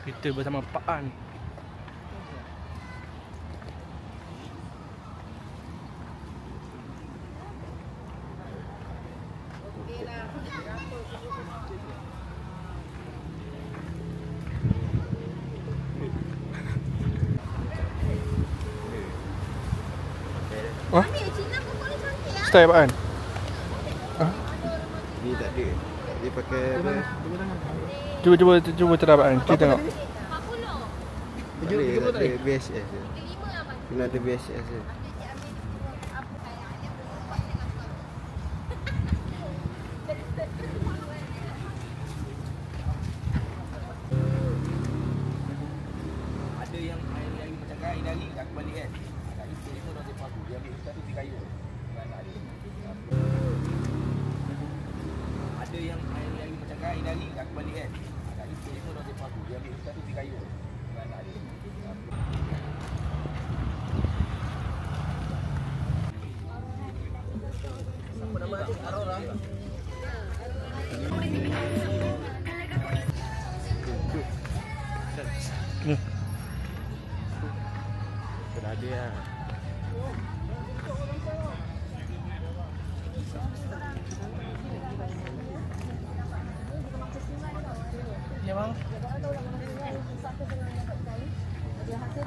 Kita bersama Pak An. Wah, style Pak An. Ni tak ada. Dia pakai apa? Cuba try Pak An. Kita tengok. Tak ada VSS je. Kena ada VSS je. Ada yang air macam air dari kat balik kan. Kat itu dia dah depa aku. Dia ambil satu di kayu. Ada yang air macam air dari kat balik kan. Kat itu dia dah depa aku. Dia ambil satu di kayu. Sudah ada lah. Ya bang.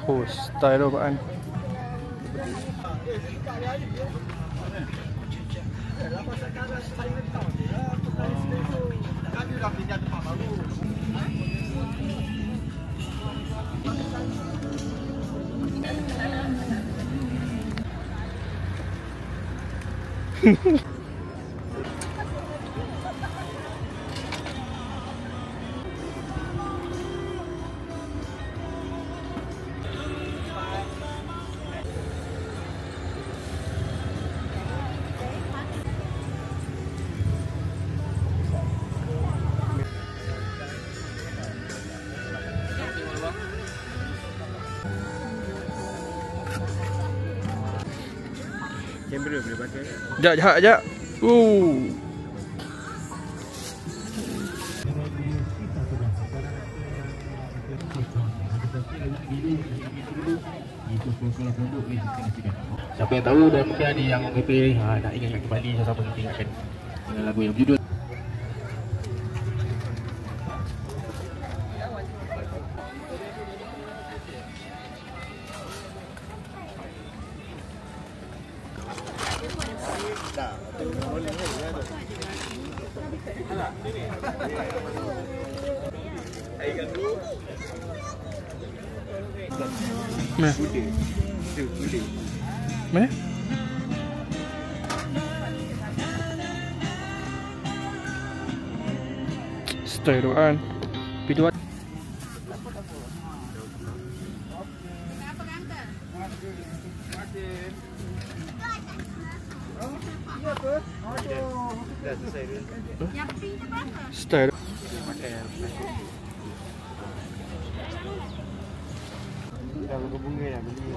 Oh, style tu Pak An. Kamera boleh pakai. Sekejap. Siapa yang tahu dan mungkin ada yang kata nak ingat kembali siapa kita ingatkan dengan lagu yang berjudul Mana? Style tu Pak An. Video Dah selesai dulu. style. Dah bunga dah beli.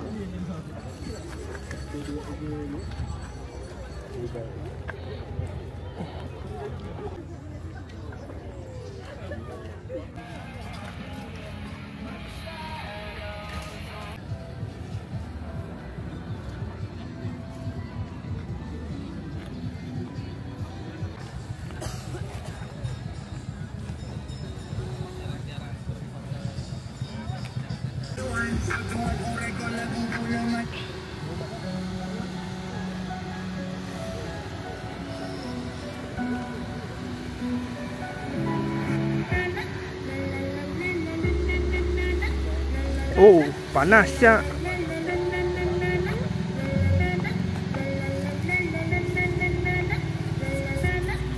Oh, panas ya.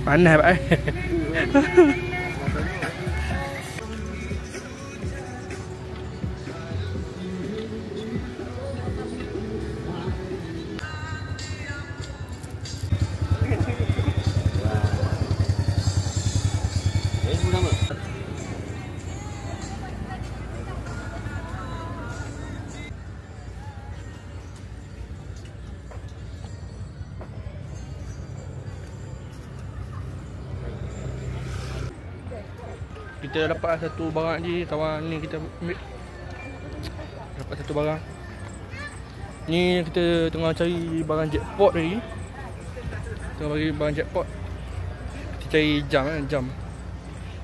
Panas Pak An. Kita dapat satu barang je. Kawan ni kita ambil. Dapat satu barang. Ni kita tengah cari barang jackpot lagi. Tengah bagi barang jackpot. Kita cari jam kan, jam.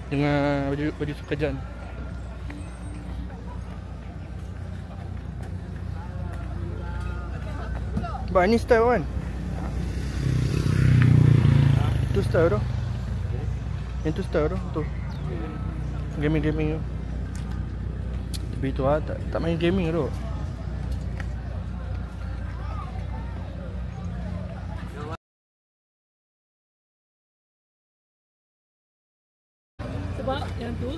Dengan baju sukajan. Bang, ni style kan? Tu style tu. Yang tu style tu. Gaming tu. Tapi tu lah, tak main gaming tu. Sebab yang tu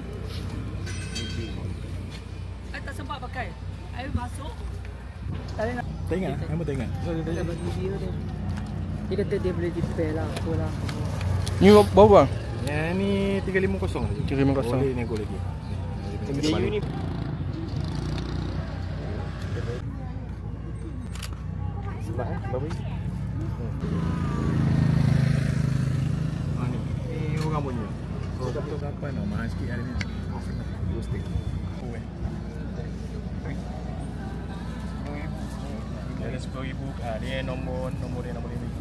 I tak sempat pakai. I masuk Tak ingat? Kamu tak ingat? dia bagi dia tu. Dia kata dia boleh repair lah, apa lah. Ni berapa bang? Yang ni 350 lagi. 350. Boleh nego lagi. MJU ni sebab berapa ni? Ni. Ni orang punya. Oh, tu kapan tau? Mahal sikit hari ni. Roasting. Dia ada 10,000. Dia nombor dia nombor 5,000.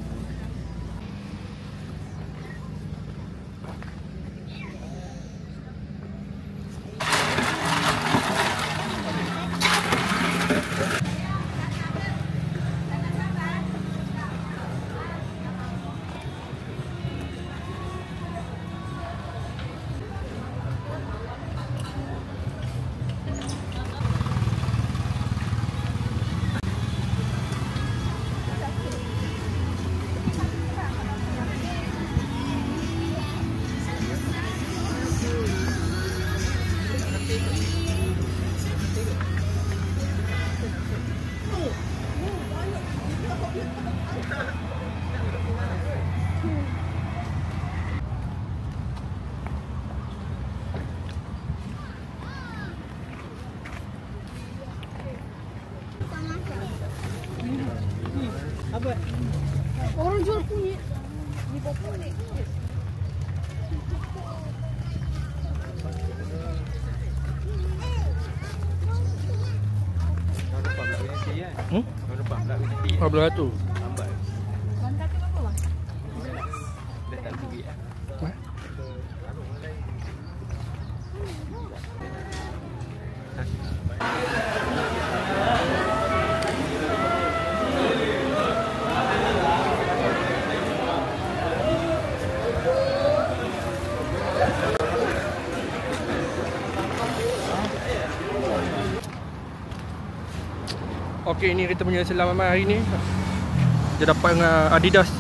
Apa? Orang jual kunyit. Ni pokok ni. Apa belah tu? Bandar tu berapa bang? dah tak duit lah. Okey, ni kita punya selamat hari ni. Kita dapat dengan Adidas.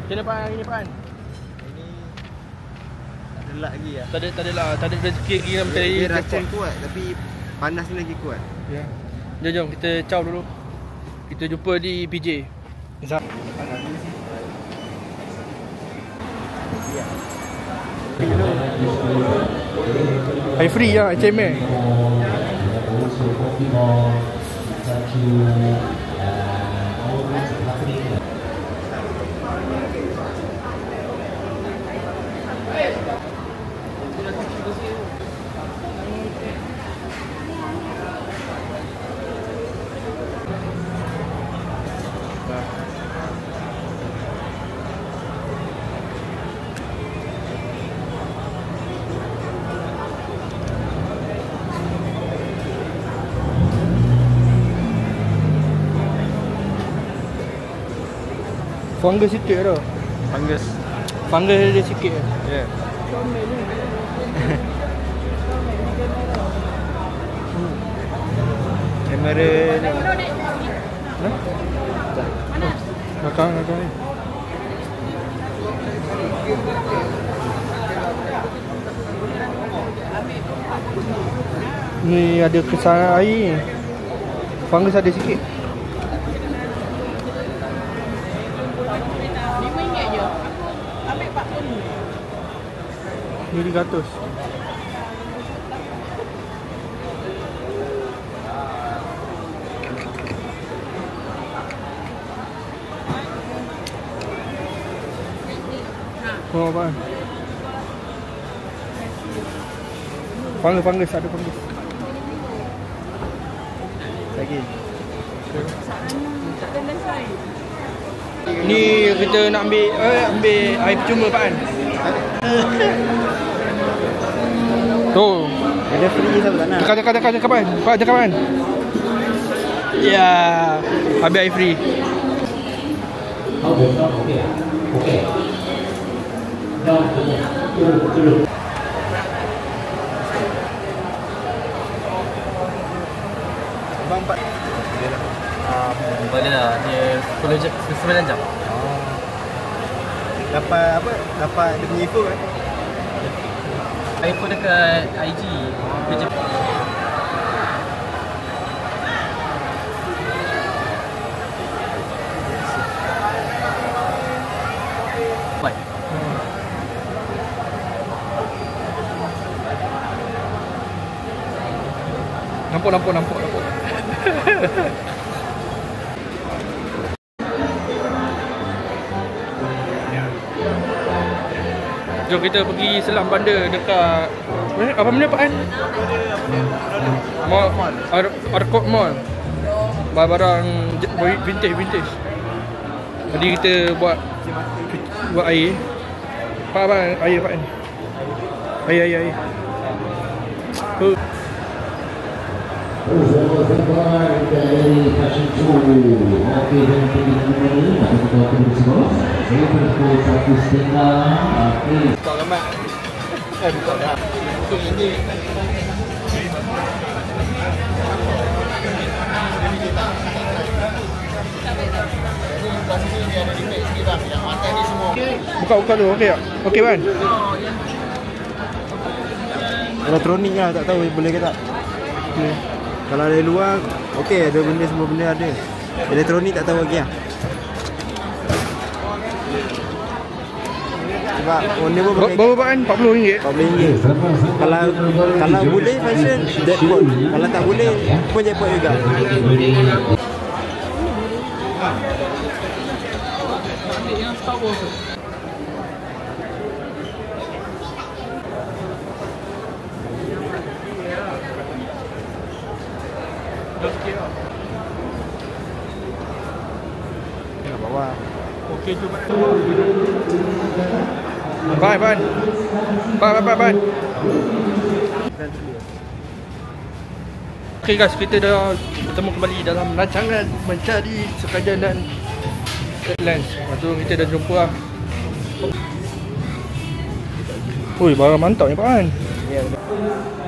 Macam mana Pan hari ni Pan? Ini tak ada luck lagi lah. Tak ada rezeki lagi dalam tadi. Dia racun kuat tapi panas ni lagi kuat. Ya. Jom kita caw dulu. Kita jumpa di PJ. Hai free ya, HMA. Fungus sikit tu. Fungus dia sikit. Ya. Kamera ni. Belakang ni. Ni ada kesan air. Fungus ada sikit. RM5 je. Ambil 40. Ni 300. Oh, apa? Fungus, ada fungus. Lagi. Ni kita nak ambil air percuma Pak An. Tu. Ada free sama tak nak? Tekan Pak An. Pak tekan Pak An. Ya, habis air free. Okey. Abang 4. Boleh lah, dia 9 jam. Dapat apa? Dapat dia punya info kan? Info dekat IG. Dia baik. Nampak. Jom kita pergi selam bandar dekat apa benda Pak An? Mall Arcot Mall. Barang vintage. Jadi kita buat air. Pak air Pak An. Air. Dari Passion Show. Okey, dan ini atau kita akan bersama. Saya pukul 1.30. Okey. Buka gambar. Buka dah. Ini. Buka dulu, okey tak? Okey Pak An? Elektronik lah, tak tahu boleh ke tak. Kalau dari luar, okey, ada benda, semua benda ada. Elektronik tak tahu lagi lah. Sebab owner pun pakai. Berapa Pak An? RM40. RM40. Kalau boleh fashion, jackpot. Kalau tak boleh, pun jackpot juga. Tengok bawah. Okey tu Pak An. Pan. Okey guys, kita dah bertemu kembali dalam rancangan mencari sekadaran lens. Lepas tu kita dah jumpa lah. Ui, barang mantap ni Pak An. Ya, betul.